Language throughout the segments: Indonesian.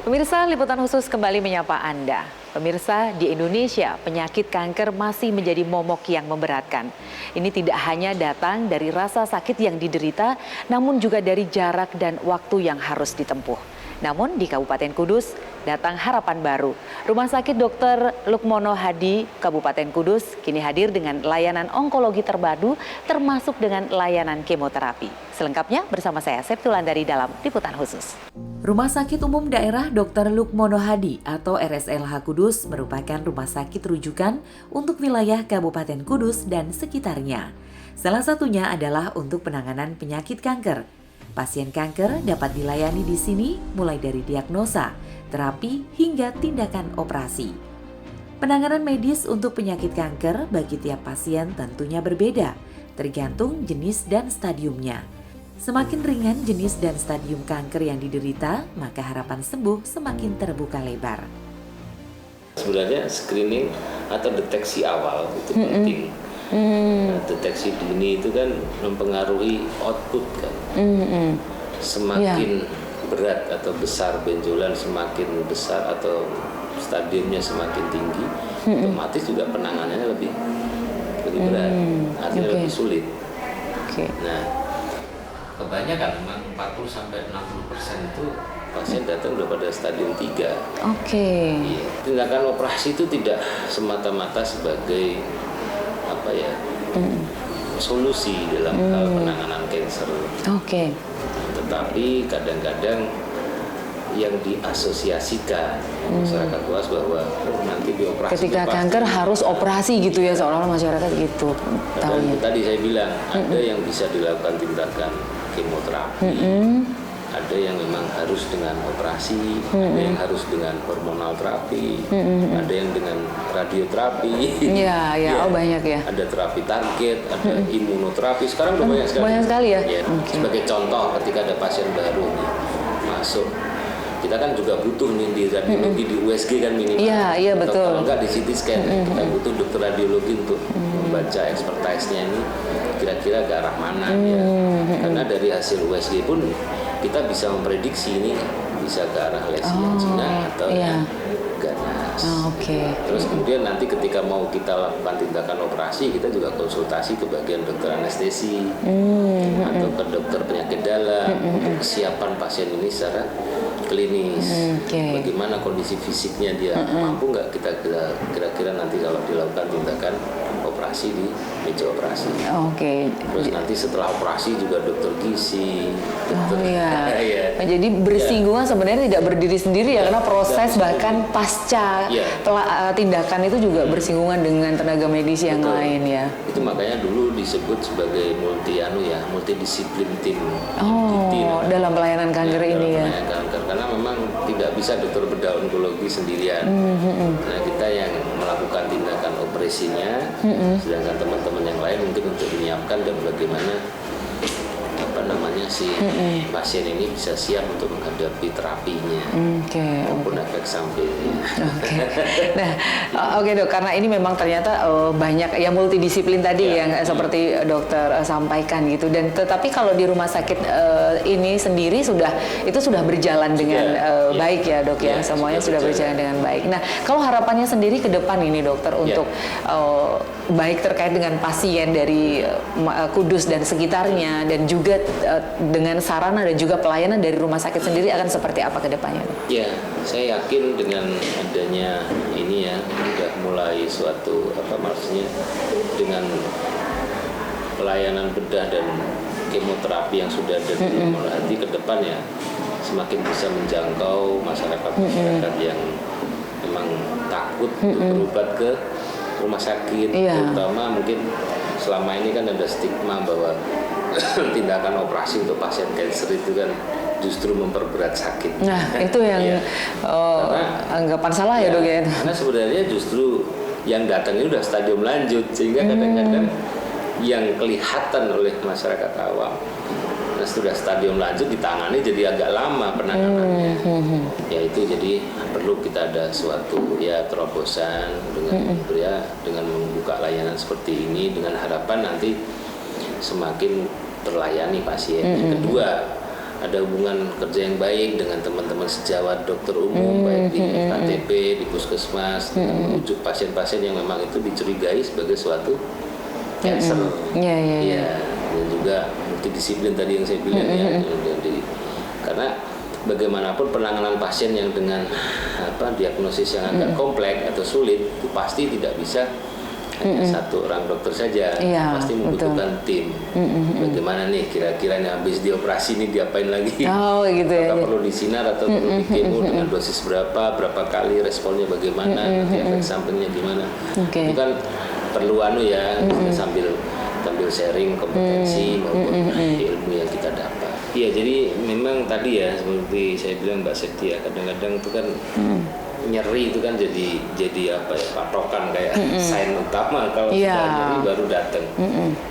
Pemirsa, liputan khusus kembali menyapa Anda. Pemirsa, di Indonesia penyakit kanker masih menjadi momok yang memberatkan. Ini tidak hanya datang dari rasa sakit yang diderita, namun juga dari jarak dan waktu yang harus ditempuh. Namun di Kabupaten Kudus datang harapan baru. Rumah Sakit Dr. Lukmono Hadi Kabupaten Kudus kini hadir dengan layanan onkologi terpadu termasuk dengan layanan kemoterapi. Selengkapnya bersama saya Septulandari dalam liputan khusus. Rumah Sakit Umum Daerah Dr. Lukmono Hadi atau RSLH Kudus merupakan rumah sakit rujukan untuk wilayah Kabupaten Kudus dan sekitarnya. Salah satunya adalah untuk penanganan penyakit kanker. Pasien kanker dapat dilayani di sini mulai dari diagnosa, terapi, hingga tindakan operasi. Penanganan medis untuk penyakit kanker bagi tiap pasien tentunya berbeda, tergantung jenis dan stadiumnya. Semakin ringan jenis dan stadium kanker yang diderita, maka harapan sembuh semakin terbuka lebar. Sebenarnya screening atau deteksi awal itu penting. Nah, deteksi dini itu kan mempengaruhi output kan. Semakin berat atau besar benjolan, semakin besar atau stadiumnya semakin tinggi, otomatis juga penanganannya lebih berat, artinya lebih sulit. Nah, kebanyakan memang 40-60% itu pasien datang udah pada stadium 3. Tindakan operasi itu tidak semata-mata sebagai solusi dalam hal penanganan kanker. Tetapi kadang-kadang yang diasosiasikan masyarakat luas bahwa nanti dioperasi. Ketika kanker harus operasi gitu ya, seolah-olah masyarakat gitu. Tahunya. Tadi saya bilang ada yang bisa dilakukan tindakan kemoterapi, ada yang memang harus dengan operasi, ada yang harus dengan hormonal terapi, ada yang dengan radioterapi. Banyak ya. Ada terapi target, ada imunoterapi. Sekarang udah banyak sekali. Banyak sekali ya. Sebagai contoh, ketika ada pasien baru nih masuk, kita kan juga butuh nih di radiologi di USG kan minimal. Iya betul. Kalau enggak di CT scan, kita butuh dokter radiologi untuk membaca expertise-nya ini kira-kira ke arah mana ya. Karena dari hasil USG pun kita bisa memprediksi ini bisa ke arah lesi angina atau ganas. Terus kemudian nanti ketika mau kita lakukan tindakan operasi, kita juga konsultasi ke bagian dokter anestesi atau ke dokter penyakit dalam untuk kesiapan pasien ini secara klinis. Bagaimana kondisi fisiknya dia, mampu nggak kita kira-kira nanti kalau dilakukan tindakan operasi di meja operasi. Terus nanti setelah operasi juga dokter gizi. Jadi bersinggungan sebenarnya tidak berdiri sendiri ya, karena proses bahkan pasca tindakan itu juga bersinggungan dengan tenaga medis yang lain ya. Itu makanya dulu disebut sebagai multidisiplin tim. Dalam pelayanan kanker ini ya. Karena memang tidak bisa dokter bedah onkologi sendirian. Nah, kita yang melakukan tindakan operasinya, sedangkan teman-teman yang lain mungkin untuk menyiapkan dan bagaimana si pasien ini bisa siap untuk menghadapi terapinya maupun efek sampingnya. Dok, karena ini memang ternyata banyak yang multidisiplin tadi yang seperti dokter sampaikan gitu, dan tetapi kalau di rumah sakit ini sendiri sudah berjalan dengan baik ya dok ya, semuanya sudah berjalan dengan baik. Nah, kalau harapannya sendiri ke depan ini dokter untuk baik terkait dengan pasien dari Kudus dan sekitarnya, dan juga dengan sarana dan juga pelayanan dari rumah sakit sendiri akan seperti apa ke depannya? Ya, saya yakin dengan adanya ini ya, sudah mulai suatu dengan pelayanan bedah dan kemoterapi yang sudah ada di Lukmono Hadi ke depan ya, semakin bisa menjangkau masyarakat yang memang takut untuk berobat ke rumah sakit, terutama mungkin selama ini kan ada stigma bahwa tindakan operasi untuk pasien kanker itu kan justru memperberat sakit. Nah, itu yang Iya. anggapan salah ya, Dok ya. Karena sebenarnya justru yang datang ini udah stadium lanjut, sehingga kadang-kadang yang kelihatan oleh masyarakat awam, nah sudah stadium lanjut ditangani jadi agak lama penanganannya. Ya itu jadi perlu kita ada suatu ya terobosan dengan membuka layanan seperti ini dengan harapan nanti semakin terlayani pasien. Yang kedua, ada hubungan kerja yang baik dengan teman-teman sejawat dokter umum baik di KTP, di puskesmas, menuju pasien-pasien yang memang itu dicurigai sebagai suatu cancer. Ya, dan juga multidisiplin tadi yang saya bilang ya. Karena bagaimanapun penanganan pasien yang dengan diagnosis yang agak kompleks atau sulit itu pasti tidak bisa hanya satu orang dokter saja, pasti membutuhkan tim. Bagaimana nih kira-kira nih habis dioperasi ini diapain lagi? Gitu ya. Apakah perlu disinar atau perlu di kemo dengan dosis berapa kali, responnya bagaimana, nanti efek sampingnya gimana? Itu kan perlu sambil sharing kompetensi maupun ilmu yang kita dapat. Iya, jadi memang tadi ya seperti saya bilang Mbak Septia, kadang-kadang itu kan nyeri itu kan jadi patokan kayak sign utama kalau sudah nyeri baru datang.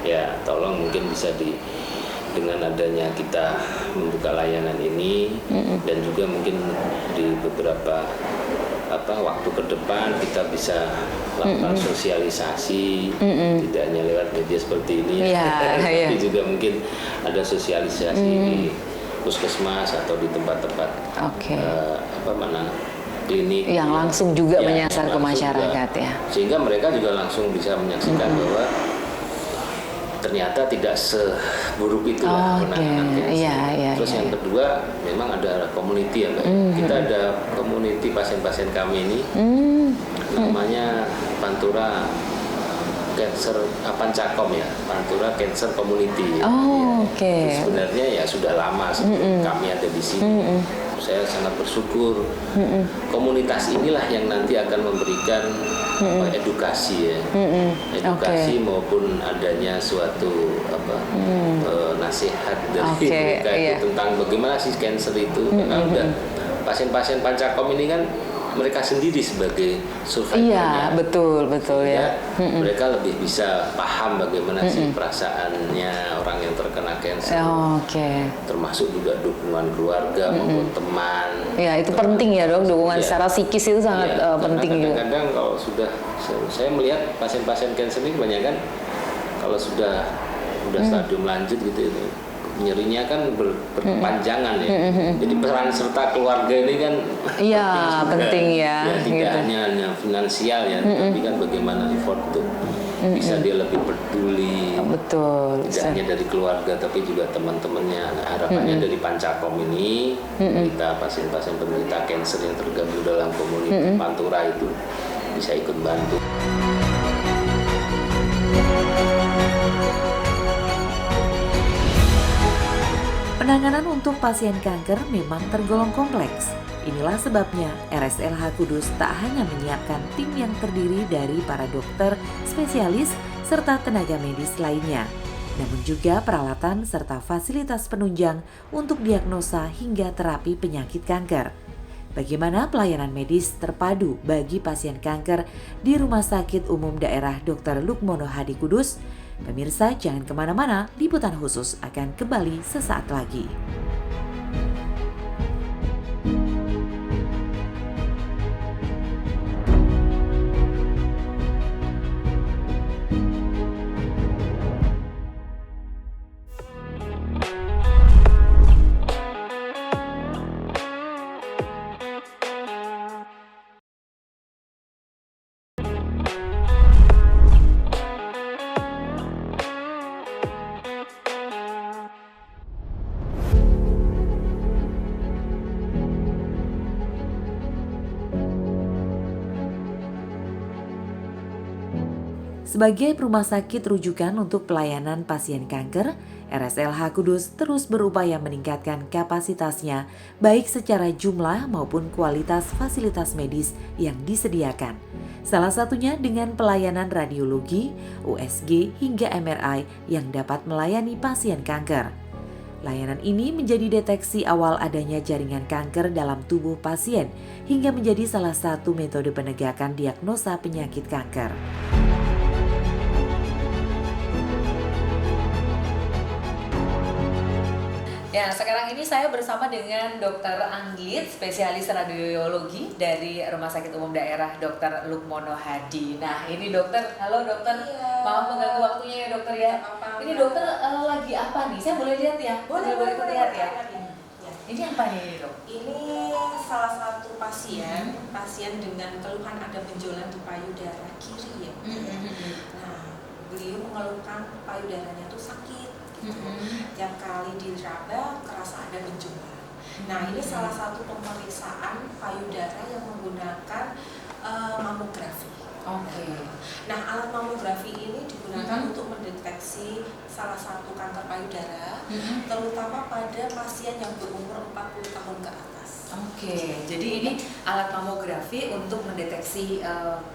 Ya tolong mungkin bisa dengan adanya kita membuka layanan ini dan juga mungkin di beberapa waktu ke depan kita bisa lakukan sosialisasi, tidak hanya lewat media seperti ini, tapi juga mungkin ada sosialisasi di puskesmas atau di tempat-tempat klinik yang langsung juga menyasar ke masyarakat juga, sehingga mereka juga langsung bisa menyaksikan bahwa ternyata tidak seburuk itulah penanganan cancer. Terus yang kedua memang ada community ya Mbak. Kita ada community pasien-pasien kami ini namanya Pantura Cancer Pancakom ya, Pantura Cancer Community. Sebenarnya ya sudah lama kami ada di sini. Saya sangat bersyukur komunitas inilah yang nanti akan memberikan edukasi ya, edukasi maupun adanya suatu nasihat dari mereka itu tentang bagaimana sih cancer itu. Karena udah pasien-pasien Pancakom ini kan mereka sendiri sebagai survivornya. Betul ya. Mereka lebih bisa paham bagaimana sih perasaannya orang yang terkena cancer. Termasuk juga dukungan keluarga maupun teman. Ya, itu penting ya Dok, dukungan secara psikis itu sangat penting juga. Kadang-kadang kalau sudah saya melihat pasien-pasien cancer ini kebanyakan kalau sudah stadium lanjut gitu itu nyerinya kan berpanjangan ya. Jadi peran serta keluarga ini kan penting ya. Tidak hanya finansial ya, tapi kan bagaimana effort tuh bisa dia lebih peduli. Tidak hanya dari keluarga tapi juga teman-temannya. Harapannya dari Pancakom ini kita pasien-pasien penderita cancer yang tergabung dalam komunitas Pantura itu bisa ikut bantu. Penanganan untuk pasien kanker memang tergolong kompleks. Inilah sebabnya RSLH Kudus tak hanya menyiapkan tim yang terdiri dari para dokter, spesialis, serta tenaga medis lainnya, namun juga peralatan serta fasilitas penunjang untuk diagnosa hingga terapi penyakit kanker. Bagaimana pelayanan medis terpadu bagi pasien kanker di Rumah Sakit Umum Daerah Dr. Lukmono Hadi Kudus? Pemirsa, jangan kemana-mana, liputan khusus akan kembali sesaat lagi. Sebagai rumah sakit rujukan untuk pelayanan pasien kanker, RSLH Kudus terus berupaya meningkatkan kapasitasnya baik secara jumlah maupun kualitas fasilitas medis yang disediakan. Salah satunya dengan pelayanan radiologi, USG hingga MRI yang dapat melayani pasien kanker. Layanan ini menjadi deteksi awal adanya jaringan kanker dalam tubuh pasien hingga menjadi salah satu metode penegakan diagnosa penyakit kanker. Ya, sekarang ini saya bersama dengan Dr. Anggit, spesialis radiologi dari Rumah Sakit Umum Daerah Dr. Lukmono Hadi. Nah, ini dokter, halo dokter, maaf mengganggu waktunya ya dokter ya. Ini dokter lagi apa nih? Saya boleh lihat ya? Boleh lihat ya. Ini apa nih dok? Ini salah satu pasien dengan keluhan ada benjolan di payudara kiri ya. Nah, beliau mengeluhkan payudaranya tuh sakit. Tiap kali diraba kerasa ada benjolan. Nah, ini salah satu pemeriksaan payudara yang menggunakan mamografi. Nah, alat mamografi ini digunakan untuk mendeteksi salah satu kanker payudara, terutama pada pasien yang berumur 40 tahun ke atas. Jadi ini alat mamografi untuk mendeteksi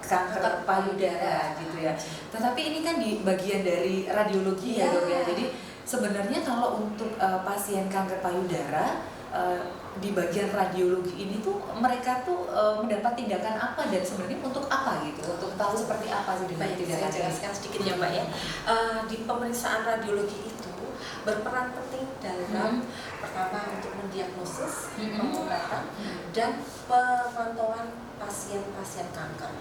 kanker payudara gitu ya. Tetapi ini kan di bagian dari radiologi ya dok ya. Jadi sebenarnya kalau untuk pasien kanker payudara di bagian radiologi ini tuh mereka tuh mendapat tindakan apa dan sebenarnya untuk apa gitu? Untuk tahu seperti apa sih dengan tindakan? Saya jelaskan sedikit ya Mbak ya. Di pemeriksaan radiologi itu berperan penting dalam pertama untuk mendiagnosis, pengobatan, dan pemantauan pasien-pasien kanker.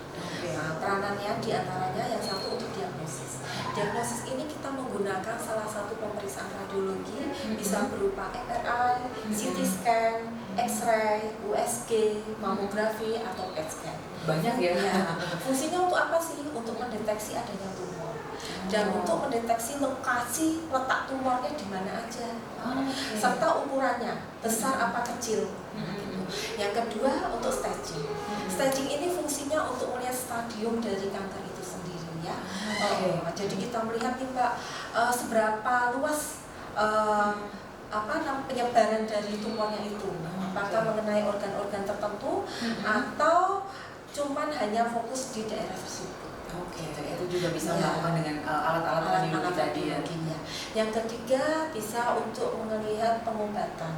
Nah, peranannya diantaranya yang satu untuk diagnosis. Diagnosis ini kita menggunakan salah satu pemeriksaan radiologi, bisa berupa MRI, CT scan, X-ray, USG, mamografi, atau PET scan. Banyak ya. Fungsinya untuk apa sih? Untuk mendeteksi adanya tumor dan untuk mendeteksi lokasi letak tumornya di mana aja, serta ukurannya besar apa kecil. Yang kedua untuk staging. Staging ini fungsinya untuk melihat stadium dari kanker itu sendiri ya. Jadi kita melihat nih Mbak, seberapa luas penyebaran dari tumornya itu. Apakah mengenai organ-organ tertentu atau cuman hanya fokus di daerah tersebut. Itu juga bisa melakukan dengan alat-alat radiologi tadi ya. Yang ketiga bisa untuk melihat pengobatan.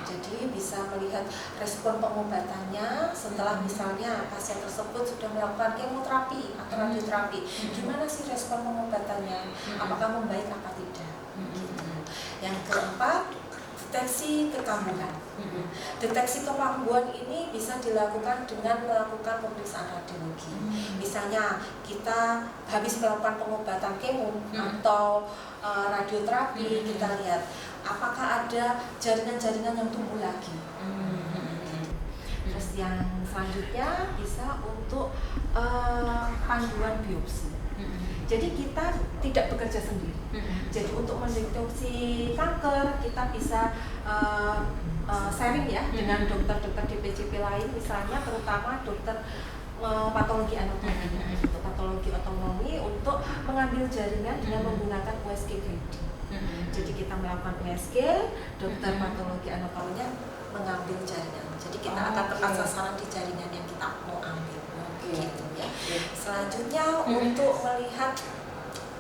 Jadi bisa melihat respon pengobatannya setelah misalnya pasien tersebut sudah melakukan kemoterapi atau radioterapi. Gimana sih respon pengobatannya? Apakah membaik apa tidak? Yang keempat, deteksi kekambuhan. Deteksi kekambuhan ini bisa dilakukan dengan melakukan pemeriksaan radiologi. Misalnya kita habis melakukan pengobatan kemo atau radioterapi, kita lihat apakah ada jaringan-jaringan yang tumbuh lagi. Terus yang selanjutnya bisa untuk panduan biopsi. Jadi kita tidak bekerja sendiri. Jadi untuk mendeteksi kanker kita bisa sharing ya dengan dokter-dokter DPJP lain, misalnya terutama dokter patologi anatomi. Untuk patologi anatomi untuk mengambil jaringan dengan menggunakan USG grading. Jadi kita melakukan USG, dokter patologi anatominya mengambil jaringan. Jadi kita akan tepat sasaran di jaringan yang kita mau ambil. Gitu ya. Selanjutnya untuk melihat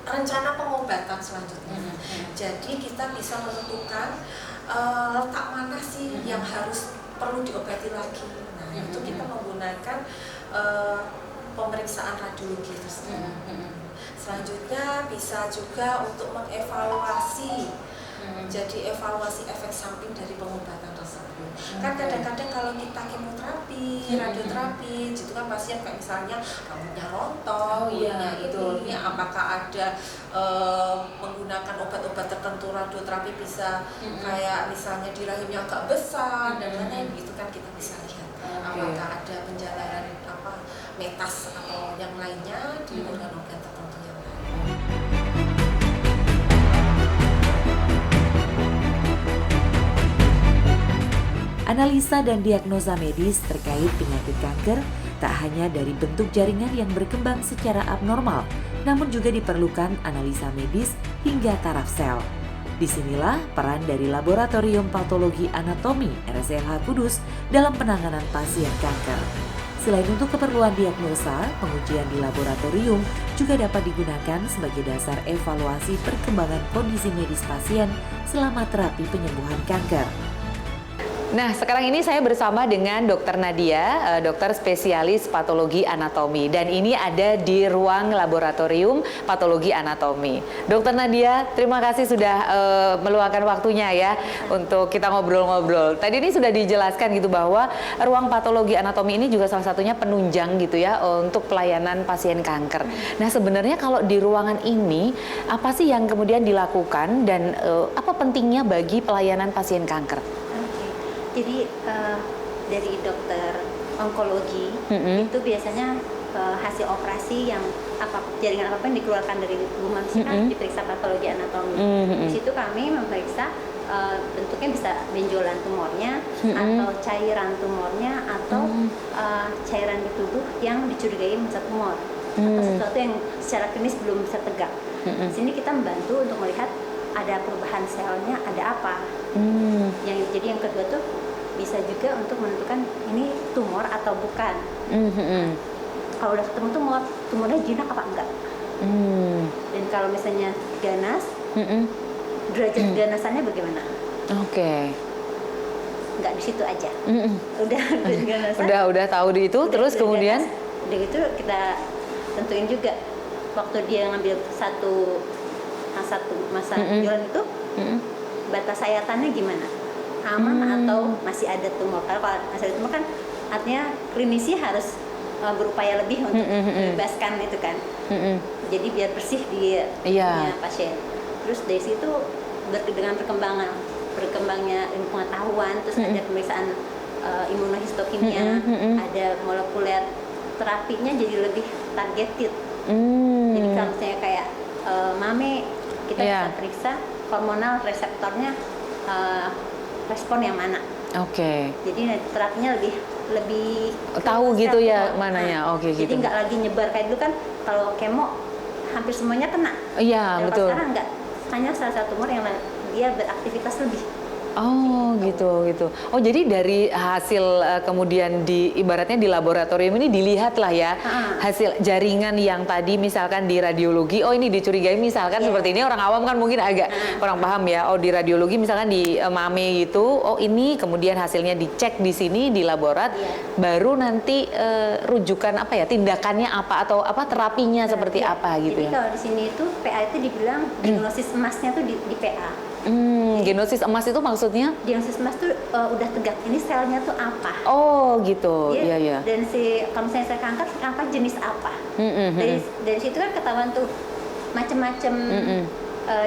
rencana pengobatan selanjutnya. Jadi kita bisa menentukan letak mana sih yang harus perlu diobati lagi. Nah, itu kita menggunakan pemeriksaan radiologi tersebut. Selanjutnya bisa juga untuk mengevaluasi. Jadi evaluasi efek samping dari pengobatan tersebut. Kan kadang-kadang kalau kita kemoterapi, radioterapi, itu kan pasien kayak misalnya rambutnya rontok, ini apakah ada menggunakan obat-obat tertentu radioterapi bisa kayak misalnya di rahimnya agak besar dan lain-lain gitu kan kita bisa lihat. Apakah ada penjalanan metas atau yang lainnya di organ-organ tertentu yang lain. Analisa dan diagnosa medis terkait penyakit kanker tak hanya dari bentuk jaringan yang berkembang secara abnormal, namun juga diperlukan analisa medis hingga taraf sel. Disinilah peran dari Laboratorium Patologi Anatomi RSLH Kudus dalam penanganan pasien kanker. Selain untuk keperluan diagnosa, pengujian di laboratorium juga dapat digunakan sebagai dasar evaluasi perkembangan kondisi medis pasien selama terapi penyembuhan kanker. Nah, sekarang ini saya bersama dengan Dr. Nadia, dokter spesialis patologi anatomi. Dan ini ada di ruang laboratorium patologi anatomi. Dr. Nadia, terima kasih sudah meluangkan waktunya ya untuk kita ngobrol-ngobrol. Tadi ini sudah dijelaskan gitu bahwa ruang patologi anatomi ini juga salah satunya penunjang gitu ya untuk pelayanan pasien kanker. Nah, sebenarnya kalau di ruangan ini, apa sih yang kemudian dilakukan dan apa pentingnya bagi pelayanan pasien kanker? Jadi dari dokter onkologi itu biasanya hasil operasi yang jaringan apapun yang dikeluarkan dari tubuh manusia kan diperiksa patologi anatomi. Di situ kami memeriksa bentuknya bisa benjolan tumornya atau cairan tumornya atau cairan di tubuh yang dicurigai masa tumor atau sesuatu yang secara klinis belum bisa tegak. Di sini kita membantu untuk melihat ada perubahan selnya, ada apa. Jadi yang kedua tuh bisa juga untuk menentukan ini tumor atau bukan. Kalau udah ketemu tumor, tumornya jinak apa enggak? Dan kalau misalnya ganas, derajat ganasannya bagaimana? Enggak di situ aja. Udah ganasan. Udah tahu di itu, terus kemudian? Udah gitu kita tentuin juga waktu dia ngambil satu masa penjualan itu, batas sayatannya gimana? Aman atau masih ada tumor? Kalau masih ada tumor kan artinya klinisi harus berupaya lebih untuk membebaskan itu kan. Jadi biar bersih di pasien. Terus dari situ dengan berkembangnya ilmu pengetahuan, terus ada pemeriksaan imunohistokimia, ada molekuler terapinya jadi lebih targeted. Jadi kalau misalnya kayak mame, kita bisa periksa hormonal reseptornya respon yang mana. Jadi terapinya lebih tahu gitu ya mananya. Jadi gitu. nggak lagi nyebar kayak dulu kan, kalau kemo hampir semuanya kena. Iya, betul. Sekarang nggak, hanya salah satu tumor yang dia beraktivitas lebih. Gitu. Jadi dari hasil kemudian ibaratnya di laboratorium ini dilihat lah ya hasil jaringan yang tadi misalkan di radiologi, ini dicurigai misalkan seperti ini, orang awam kan mungkin agak kurang paham ya. Di radiologi misalkan di mame gitu, ini kemudian hasilnya dicek di sini di laborat, baru nanti rujukan tindakannya apa atau terapinya seperti apa gitu. Jadi kalau di sini itu PA itu dibilang diagnosis emasnya tuh di PA. Genosis emas itu maksudnya? Genosis emas tuh udah tegak, ini selnya tuh apa? Gitu. Iya. Dan kalau misalnya sel kanker jenis apa? Dari situ kan ketahuan tuh macam-macam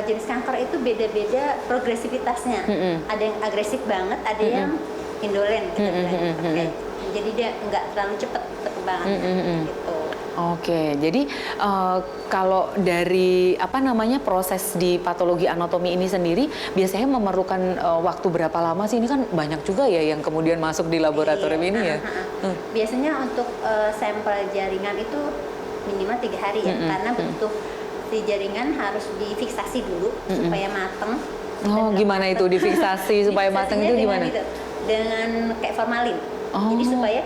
jenis kanker itu beda-beda progresivitasnya. Ada yang agresif banget, ada yang indolen gitu kan. Jadi dia nggak terlalu cepat perkembangannya gitu. Jadi kalau dari proses di patologi anatomi ini sendiri biasanya memerlukan waktu berapa lama sih? Ini kan banyak juga ya yang kemudian masuk di laboratorium ini ya. Biasanya untuk sampel jaringan itu minimal 3 hari ya, karena bentuk si jaringan harus difiksasi dulu supaya mateng. Gimana itu difiksasi supaya mateng itu gimana? Dengan kayak formalin. Jadi supaya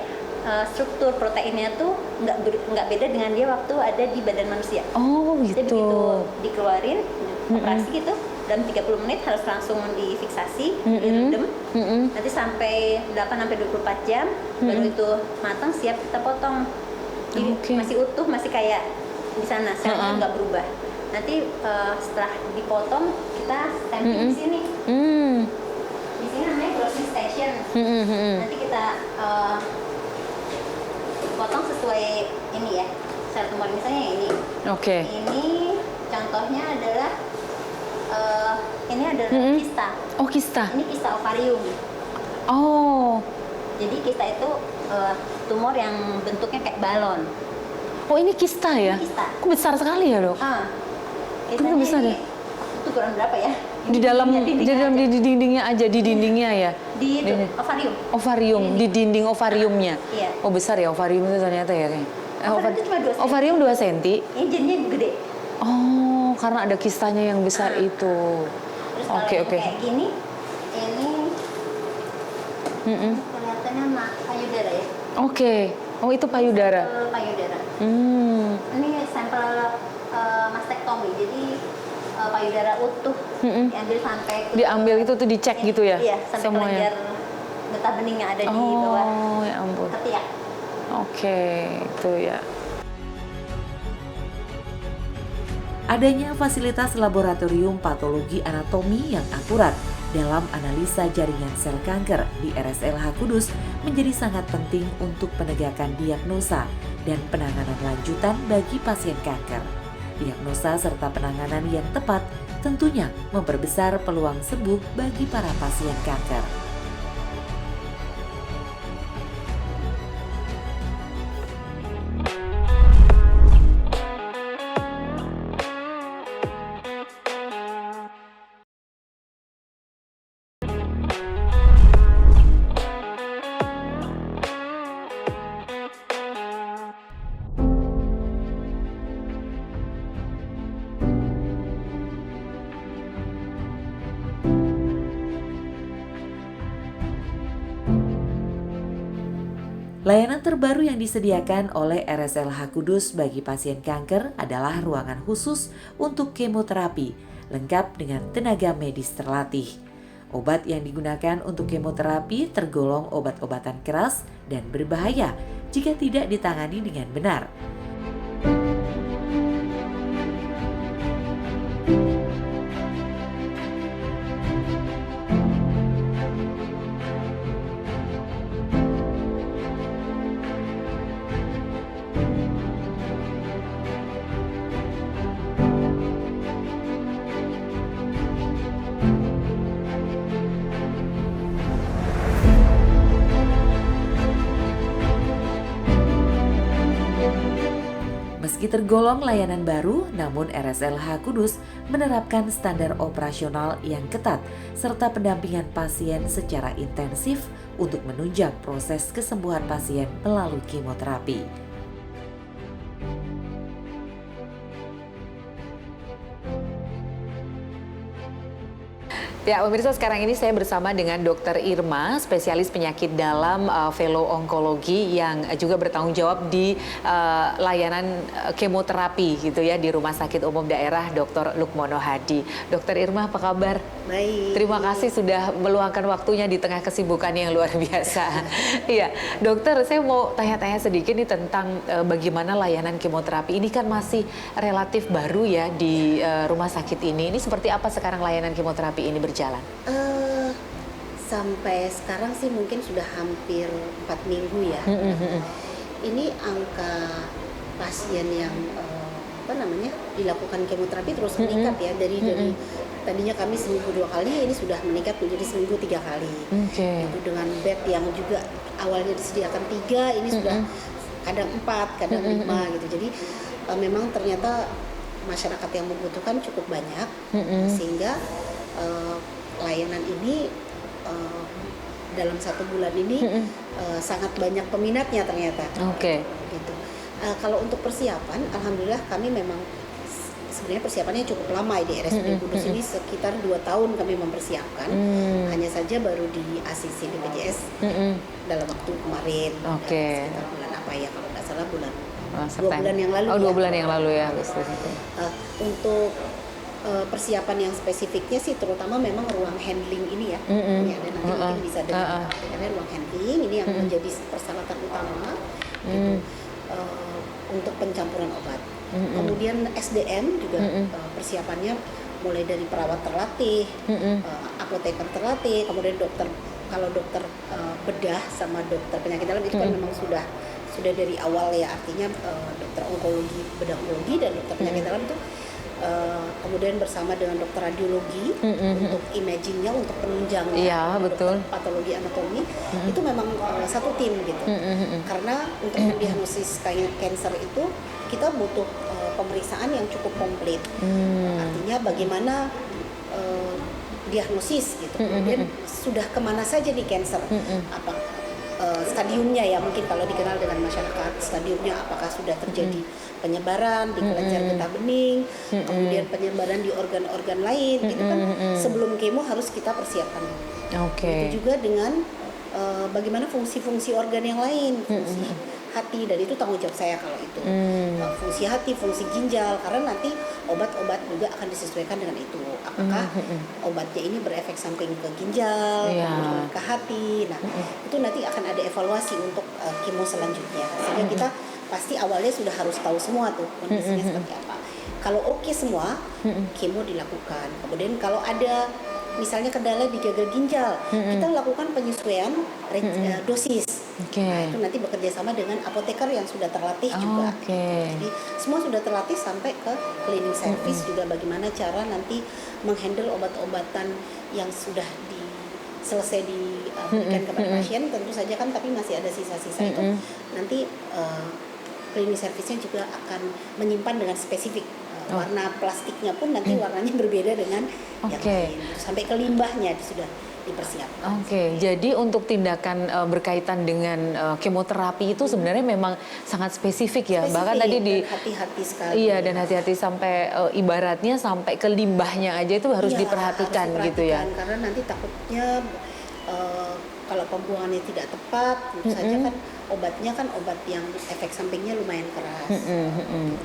struktur proteinnya tuh nggak beda dengan dia waktu ada di badan manusia. Gitu. Jadi begitu dikeluarin operasi gitu, dalam 30 menit harus langsung difiksasi, direndam. Nanti sampai 8-24 jam baru itu matang, siap kita potong. Jadi masih utuh, masih kayak di sana, selnya nggak berubah. Nanti setelah dipotong kita stamping di sini. Di sini namanya growing station. Nanti kita potong sesuai ini ya, sel tumor misalnya ini. Ini contohnya adalah ini adalah kista. Kista. Ini kista ovarium. Jadi kista itu tumor yang bentuknya kayak balon. Ini kista ya? Ini kista. Kok besar sekali ya, Dok? Kistanya besar ya? Itu ukuran berapa ya? Di dindingnya aja, di dindingnya ya? Di ovarium. Ovarium, di dinding ovariumnya? Iya. Besar ya ovarium itu ternyata ya? Ovarium itu cuma 2 cm. Ovarium 2 cm? Ini jadinya gede. Karena ada kistanya yang besar itu. Terus kalau yang kayak gini, ini kelihatannya payudara ya? Oh, itu payudara. Payudara. Hmm. Ini sampel mastektomi, jadi payudara utuh diambil sampai Diambil itu tuh dicek gitu ya? Iya, sampai semuanya. kelenjar getah bening yang ada di bawah Oh, ya ampun. ketiak. Oke, itu ya. Adanya fasilitas laboratorium patologi anatomi yang akurat dalam analisa jaringan sel kanker di RSLH Kudus menjadi sangat penting untuk penegakan diagnosa dan penanganan lanjutan bagi pasien kanker. Diagnosa serta penanganan yang tepat tentunya memperbesar peluang sembuh bagi para pasien kanker. Layanan terbaru yang disediakan oleh RSLH Kudus bagi pasien kanker adalah ruangan khusus untuk kemoterapi, lengkap dengan tenaga medis terlatih. Obat yang digunakan untuk kemoterapi tergolong obat-obatan keras dan berbahaya jika tidak ditangani dengan benar. Meski tergolong layanan baru, namun RSLH Kudus menerapkan standar operasional yang ketat serta pendampingan pasien secara intensif untuk menunjang proses kesembuhan pasien melalui kemoterapi. Ya, pemirsa, sekarang ini saya bersama dengan Dr. Irma, spesialis penyakit dalam fellow onkologi yang juga bertanggung jawab di layanan kemoterapi gitu ya di Rumah Sakit Umum Daerah Dr. Lukmono Hadi. Dr. Irma, apa kabar? Baik. Terima kasih sudah meluangkan waktunya di tengah kesibukan yang luar biasa. Iya, dokter, saya mau tanya-tanya sedikit nih tentang bagaimana layanan kemoterapi. Ini kan masih relatif baru ya di rumah sakit ini. Ini seperti apa sekarang layanan kemoterapi ini berjalan? Sampai sekarang sih mungkin sudah hampir 4 minggu ya. Ini angka pasien yang dilakukan kemoterapi terus meningkat ya dari tadinya kami seminggu 2 kali, ini sudah meningkat menjadi seminggu 3 kali. Itu dengan bed yang juga awalnya disediakan 3, ini sudah kadang 4, kadang 5 gitu. Jadi memang ternyata masyarakat yang membutuhkan cukup banyak, sehingga layanan ini dalam 1 bulan ini sangat banyak peminatnya ternyata. Gitu. Kalau untuk persiapan, alhamdulillah kami memang sebenarnya persiapannya cukup lama di RSUD Kudus ini sekitar 2 tahun kami mempersiapkan. Hanya saja baru di ACC BPJS dalam waktu kemarin. Sekitar bulan apa ya, kalau nggak salah bulan 2 bulan yang lalu. 2 bulan yang lalu ya. Untuk persiapan yang spesifiknya sih terutama memang ruang handling ini ya. Ini ada nanti mungkin bisa dengar. Ada ruang handling ini yang menjadi persyaratan utama gitu, untuk pencampuran obat. Kemudian SDM juga persiapannya mulai dari perawat terlatih, apoteker terlatih, kemudian dokter, kalau dokter bedah sama dokter penyakit dalam itu kan memang sudah dari awal ya, artinya dokter onkologi, bedah onkologi dan dokter penyakit dalam itu kemudian bersama dengan dokter radiologi untuk imagingnya, untuk penunjangnya, dokter patologi anatomi itu memang satu tim gitu. Karena untuk mendiagnosis kanker itu kita butuh pemeriksaan yang cukup komplit. Artinya bagaimana diagnosis gitu. Kemudian sudah kemana saja nih kanker? Apa stadiumnya ya, mungkin kalau dikenal dengan masyarakat, stadiumnya apakah sudah terjadi penyebaran di kelenjar getah bening, kemudian penyebaran di organ-organ lain, gitu kan sebelum kemo harus kita persiapkan. Itu juga dengan bagaimana fungsi-fungsi organ yang lain, fungsi hati, dan itu tanggung jawab saya kalau itu. Fungsi hati, fungsi ginjal, karena nanti obat-obat juga akan disesuaikan dengan itu. Apakah obatnya ini berefek samping ke ginjal, kemudian ke hati. Nah, itu nanti akan ada evaluasi untuk kemo selanjutnya. Sehingga kita pasti awalnya sudah harus tahu semua tuh kondisinya seperti apa. Kalau oke semua, kemo dilakukan. Kemudian kalau ada misalnya kendala di gagal ginjal, kita lakukan penyesuaian dosis. Nah, itu nanti bekerja sama dengan apoteker yang sudah terlatih juga. Jadi semua sudah terlatih sampai ke cleaning service juga bagaimana cara nanti menghandle obat-obatan yang sudah selesai diberikan kepada pasien, tentu saja kan, tapi masih ada sisa-sisa itu. Nanti cleaning service-nya juga akan menyimpan dengan spesifik. Warna plastiknya pun nanti warnanya berbeda dengan yang lain. Sampai ke limbahnya sudah dipersiapkan. Jadi untuk tindakan berkaitan dengan kemoterapi itu sebenarnya memang sangat spesifik ya. Bahkan tadi hati-hati sekali. Iya, dan hati-hati sampai ibaratnya sampai ke limbahnya aja itu harus diperhatikan gitu ya. Karena nanti takutnya kalau pembuangannya tidak tepat, tentu saja kan obatnya kan obat yang efek sampingnya lumayan keras.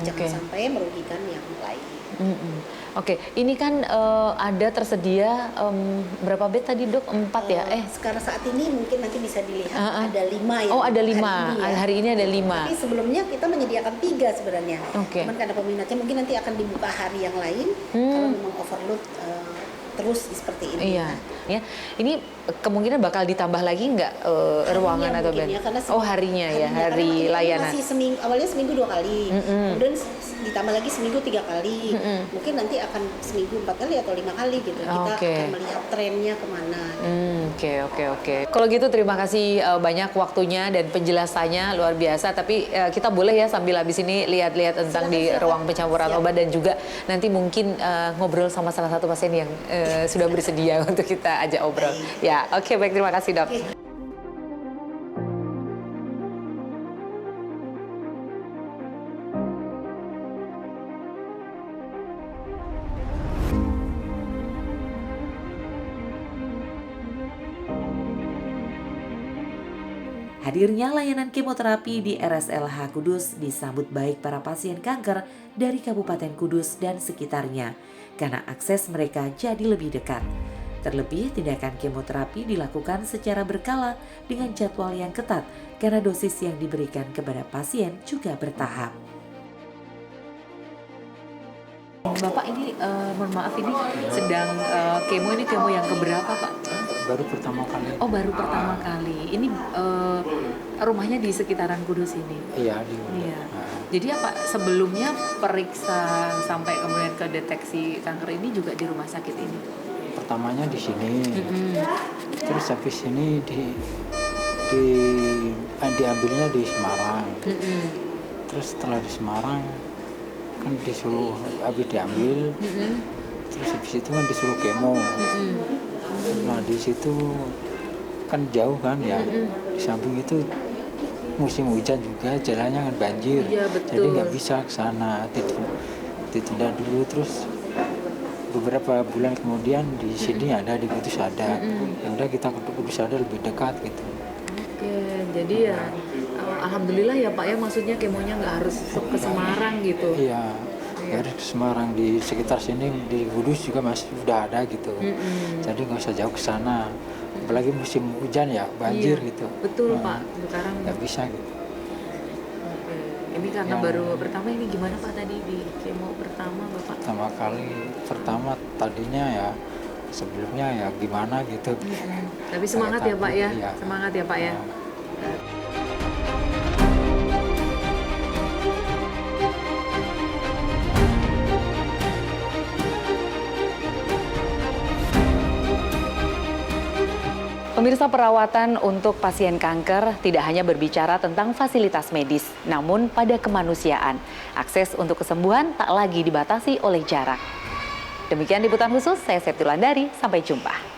Jangan sampai merugikan yang lain. Ini kan ada tersedia berapa bed tadi dok? 4 ya? Sekarang saat ini mungkin nanti bisa dilihat ada 5 ya. Oh ada 5, hari ini ada 5. Tapi sebelumnya kita menyediakan 3 sebenarnya. Cuman karena peminatnya mungkin nanti akan dibuka hari yang lain kalau memang overload terus seperti ini. Iya, ya. Ini kemungkinan bakal ditambah lagi nggak ruangan atau bed? Ya, harinya ya, hari layanan. Masih awalnya seminggu 2 kali, kemudian ditambah lagi seminggu 3 kali, mungkin nanti akan seminggu 4 kali atau 5 kali gitu. Kita akan melihat trennya kemana. Oke. Kalau gitu terima kasih banyak waktunya dan penjelasannya luar biasa. Tapi kita boleh ya sambil habis ini lihat-lihat tentang di ruang pencampuran obat dan juga nanti mungkin ngobrol sama salah satu pasien yang sudah bersedia untuk kita ajak obrol. Ya, baik, terima kasih dok. Hadirnya layanan kemoterapi di RSLH Kudus disambut baik para pasien kanker dari Kabupaten Kudus dan sekitarnya karena akses mereka jadi lebih dekat. Terlebih, tindakan kemoterapi dilakukan secara berkala dengan jadwal yang ketat karena dosis yang diberikan kepada pasien juga bertahap. Bapak ini, mohon maaf ini sedang kemo, ini kemo yang keberapa Pak? Baru pertama kali. Oh baru pertama kali. Ini rumahnya di sekitaran Kudus ini? Iya. Iya. Jadi apa sebelumnya periksa sampai kemudian ke deteksi kanker ini juga di rumah sakit ini? Pertamanya di sini, terus habis ini diambilnya di Semarang. Terus setelah di Semarang kan disuruh habis diambil, terus habis itu kan disuruh kemo. Nah di situ kan jauh kan ya, di samping itu musim hujan juga, jalannya kan banjir, jadi nggak bisa ke sana, ditunda dulu. Terus beberapa bulan kemudian di sini ada, di Kudus ada, ya udah kita ke Kudus ada lebih dekat gitu. Jadi ya alhamdulillah ya Pak ya, maksudnya kemonya nggak harus ke Semarang gitu. Iya. Harus ke Semarang, di sekitar sini di Kudus juga masih udah ada gitu. Jadi nggak usah jauh ke sana. Apalagi musim hujan ya, banjir gitu. Betul Pak, sekarang nggak bisa gitu. Ini karena baru pertama, ini gimana Pak tadi di kemo pertama Bapak? Pertama tadinya ya sebelumnya ya gimana gitu. Tapi semangat ya Pak ya, semangat ya Pak ya. Pemirsa, perawatan untuk pasien kanker tidak hanya berbicara tentang fasilitas medis, namun pada kemanusiaan. Akses untuk kesembuhan tak lagi dibatasi oleh jarak. Demikian liputan khusus, saya Septi Landari, sampai jumpa.